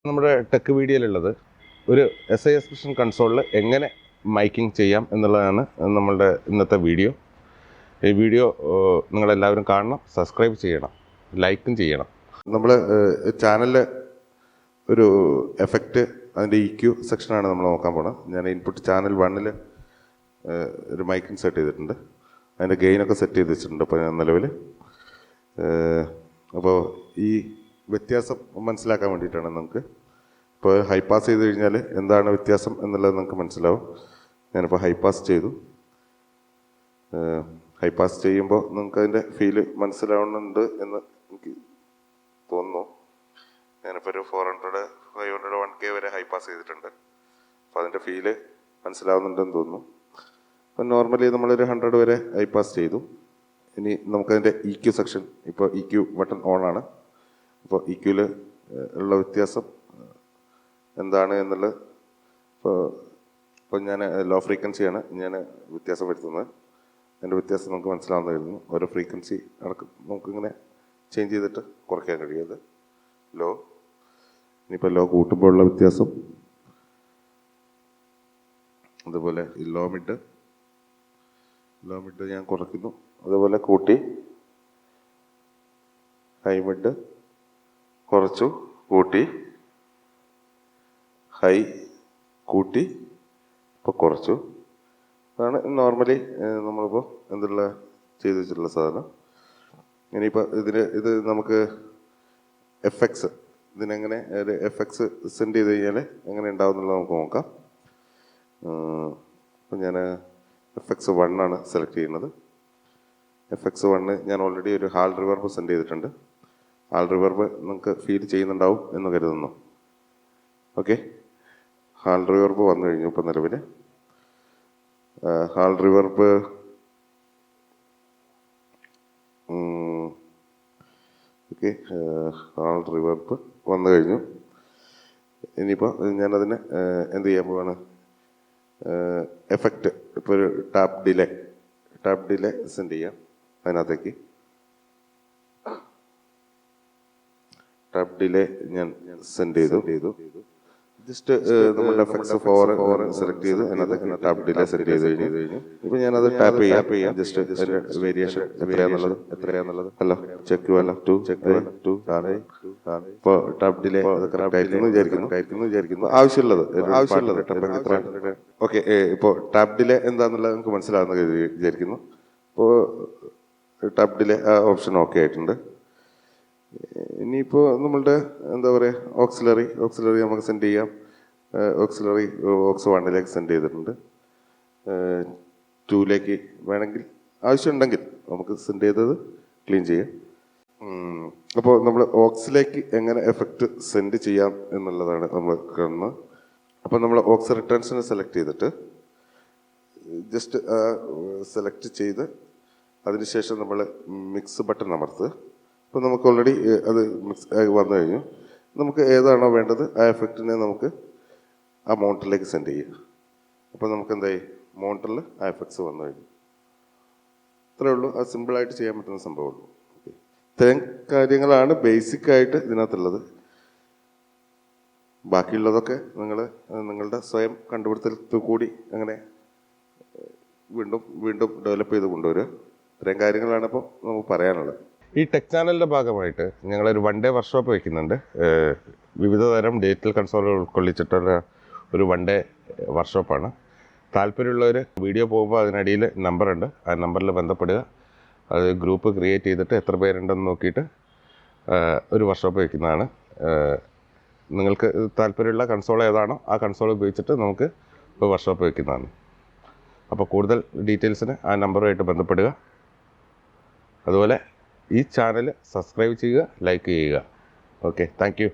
നമ്മുടെ ടെക് വീഡിയോയിലുള്ളത് ഒരു SAS mission കൺസോളിൽ എങ്ങനെ മൈക്കിംഗ് ചെയ്യാം എന്നുള്ളതാണ് നമ്മളുടെ ഇന്നത്തെ വീഡിയോ. ഈ വീഡിയോ നിങ്ങളെല്ലാവരും കാണണം, സബ്സ്ക്രൈബ് ചെയ്യണം, ലൈക്കും ചെയ്യണം. നമ്മൾ ചാനലിൽ ഒരു എഫക്റ്റ്, അതിൻ്റെ EQ സെക്ഷനാണ് നമ്മൾ നോക്കാൻ പോണത്. ഞാൻ ഇൻപുട്ട് ചാനൽ 1 ഒരു മൈക്കിംഗ് സെറ്റ് ചെയ്തിട്ടുണ്ട്. അതിൻ്റെ ഗെയിനൊക്കെ സെറ്റ് ചെയ്ത് വെച്ചിട്ടുണ്ട് ഇപ്പോൾ ഞാൻ നിലവിൽ. അപ്പോൾ ഈ വ്യത്യാസം മനസ്സിലാക്കാൻ വേണ്ടിയിട്ടാണ് നമുക്ക്. ഇപ്പോൾ ഹൈ പാസ് ചെയ്ത് കഴിഞ്ഞാൽ എന്താണ് വ്യത്യാസം എന്നുള്ളത് നമുക്ക് മനസ്സിലാവും. ഞാനിപ്പോൾ ഹൈ പാസ് ചെയ്തു. ഹൈ പാസ് ചെയ്യുമ്പോൾ നിങ്ങൾക്ക് അതിൻ്റെ ഫീല് മനസ്സിലാവുന്നുണ്ട് എന്ന് എനിക്ക് തോന്നുന്നു. ഞാനിപ്പോൾ ഒരു 400, 500, 1K വരെ ഹൈ പാസ് ചെയ്തിട്ടുണ്ട്. അപ്പോൾ അതിൻ്റെ ഫീല് മനസ്സിലാവുന്നുണ്ടെന്ന് തോന്നുന്നു. അപ്പോൾ നോർമലി നമ്മളൊരു 100 വരെ ഹൈ പാസ് ചെയ്തു. ഇനി നമുക്കതിൻ്റെ EQ സെക്ഷൻ, ഇപ്പോൾ EQ ബട്ടൺ ഓണാണ്. അപ്പോൾ EQയിൽ ഉള്ള വ്യത്യാസം എന്താണ് എന്നുള്ളത്, ഇപ്പോൾ ഞാൻ ലോ ഫ്രീക്വൻസിയാണ് ഞാൻ വ്യത്യാസം വരുത്തുന്നത്. അതിൻ്റെ വ്യത്യാസം നമുക്ക് മനസ്സിലാവുന്നതായിരുന്നു. ഓരോ ഫ്രീക്വൻസി നമുക്കിങ്ങനെ ചേഞ്ച് ചെയ്തിട്ട് കുറയ്ക്കാൻ കഴിയുന്നത്. ലോ, ഇനിയിപ്പോൾ ലോ കൂട്ടുമ്പോഴുള്ള വ്യത്യാസം, അതുപോലെ ഈ ലോ മിഡ് ഞാൻ കുറയ്ക്കുന്നു. അതുപോലെ കൂട്ടി, ഹൈ മിഡ് കുറച്ചു, കൂട്ടി, ഹൈ കൂട്ടി, ഇപ്പോൾ കുറച്ചു. അതാണ് നോർമലി നമ്മളിപ്പോൾ എന്തുള്ള ചെയ്ത് വെച്ചിട്ടുള്ള സാധനം. ഇനിയിപ്പോൾ ഇത് നമുക്ക് എഫക്ട്സ്, ഇതിനെങ്ങനെ ഒരു എഫക്ട്സ് സെൻഡ് ചെയ്ത് കഴിഞ്ഞാൽ എങ്ങനെ ഉണ്ടാവും എന്നുള്ളത് നമുക്ക് നോക്കാം. അപ്പോൾ ഞാൻ FX 1 ആണ് സെലക്ട് ചെയ്യുന്നത്. FX 1 ഞാൻ ഓൾറെഡി ഒരു ഹാൾ റിവർബ് സെൻഡ് ചെയ്തിട്ടുണ്ട്. ഹാൾ റിവർബ് നിങ്ങൾക്ക് ഫീൽ ചെയ്യുന്നുണ്ടാവും എന്ന് കരുതുന്നു. ഓക്കെ, ഹാൾ റിവർബ് വന്നു കഴിഞ്ഞു. ഇപ്പോൾ നിലവിൽ hall reverb okay, hall reverb വന്നു കഴിഞ്ഞു. ഇനിയിപ്പോൾ ഞാനതിന് എന്ത് ചെയ്യാൻ പോവാണ്, എഫക്റ്റ്, ഇപ്പോൾ ഒരു ടാപ്പ് ഡിലേ സെൻഡ് ചെയ്യാം. അതിനകത്തേക്ക് ടാപ്പ് ഡിലേ ഞാൻ സെൻഡ് ചെയ്തു. ജസ്റ്റ് നമ്മുടെ FX 4 സെലക്ട് ചെയ്ത് അതിനകത്തേക്ക് ടാപ്പ് ഡിലേ സെറ്റ് ചെയ്ത് കഴിഞ്ഞു. ഇപ്പോൾ ഞാനത് ടാപ്പ് ചെയ്യാം. ജസ്റ്റ് വേരിയേഷൻ എത്രയാന്നുള്ളത് ഹലോ ചെക്ക് 2 ആണ്. ഇപ്പോൾ ടാപ്പ് ഡിലേ കറക്റ്റ് ആയിരിക്കുന്നു വിചാരിക്കുന്നു. ആവശ്യമുള്ളത്. ഓക്കെ, ഇപ്പോൾ ടാപ്പ് ഡിലേ എന്താണെന്നുള്ളത് നമുക്ക് മനസ്സിലാവുന്ന വിചാരിക്കുന്നു. ഇപ്പോൾ ടാപ്പ് ഡിലേ ഓപ്ഷൻ ഓക്കെ ആയിട്ടുണ്ട്. ഇനിയിപ്പോൾ നമ്മളുടെ എന്താ പറയുക, ഓക്സിലറി നമുക്ക് സെൻഡ് ചെയ്യാം. ഓക്സിലറി OX 1 സെൻഡ് ചെയ്തിട്ടുണ്ട്. 2 വേണമെങ്കിൽ ആവശ്യമുണ്ടെങ്കിൽ നമുക്ക് സെൻഡ് ചെയ്തത് ക്ലീൻ ചെയ്യാം. അപ്പോൾ നമ്മൾ ഓക്സിലേക്ക് എങ്ങനെ എഫക്റ്റ് സെൻഡ് ചെയ്യാം എന്നുള്ളതാണ് നമ്മൾ കാണുന്നത്. അപ്പോൾ നമ്മൾ ഓക്സ് റിട്ടേൺസിനെ സെലക്ട് ചെയ്തിട്ട് ജസ്റ്റ് സെലക്ട് ചെയ്ത് അതിനുശേഷം നമ്മൾ മിക്സ് ബട്ടൺ അമർത്തുക. അപ്പോൾ നമുക്ക് ഓൾറെഡി അത് മിക്സ് വന്നു കഴിഞ്ഞു. നമുക്ക് ഏതാണോ വേണ്ടത് ആ എഫക്റ്റിനെ നമുക്ക് ആ മോണിറ്ററിലേക്ക് സെൻഡ് ചെയ്യുക. അപ്പോൾ നമുക്ക് എന്തായി, മോണിറ്ററിൽ ആ എഫക്ട്സ് വന്നു കഴിഞ്ഞു. ഇത്രയേ ഉള്ളൂ. അത് സിമ്പിളായിട്ട് ചെയ്യാൻ പറ്റുന്ന സംഭവമുള്ളൂ. ഓക്കെ, ഇത്രയും കാര്യങ്ങളാണ് ബേസിക്കായിട്ട് ഇതിനകത്തുള്ളത്. ബാക്കിയുള്ളതൊക്കെ നിങ്ങളുടെ സ്വയം കണ്ടുപിടുത്തത്തിൽ കൂടി അങ്ങനെ വീണ്ടും ഡെവലപ്പ് ചെയ്ത് കൊണ്ടുവരിക. ഇത്രയും കാര്യങ്ങളാണ് ഇപ്പോൾ നമുക്ക് പറയാനുള്ളത്. ഈ ടെക് ചാനലിൻ്റെ ഭാഗമായിട്ട് ഞങ്ങളൊരു 1 ഡേ വർക്ക്ഷോപ്പ് വയ്ക്കുന്നുണ്ട്. വിവിധ തരം ഡിജിറ്റൽ കൺസോളുകൾ ഉൾക്കൊള്ളിച്ചിട്ടുള്ള ഒരു 1 ഡേ വർക്ക്ഷോപ്പാണ്. താല്പര്യമുള്ളവർ വീഡിയോ പോകുമ്പോൾ അതിനടിയിൽ നമ്പറുണ്ട്, ആ നമ്പറിൽ ബന്ധപ്പെടുക. അത് ഗ്രൂപ്പ് ക്രിയേറ്റ് ചെയ്തിട്ട് എത്ര പേരുണ്ടെന്ന് നോക്കിയിട്ട് ഒരു വർക്ക്ഷോപ്പ് വയ്ക്കുന്നതാണ്. നിങ്ങൾക്ക് താല്പര്യമുള്ള കൺസോൾ ഏതാണോ ആ കൺസോൾ ഉപയോഗിച്ചിട്ട് നമുക്ക് ഒരു വർക്ക്ഷോപ്പ് വയ്ക്കുന്നതാണ്. അപ്പോൾ കൂടുതൽ ഡീറ്റെയിൽസിന് ആ നമ്പറുമായിട്ട് ബന്ധപ്പെടുക. അതുപോലെ ഈ ചാനൽ സബ്സ്ക്രൈബ് ചെയ്യുക, ലൈക്ക് ചെയ്യുക. Okay, thank you.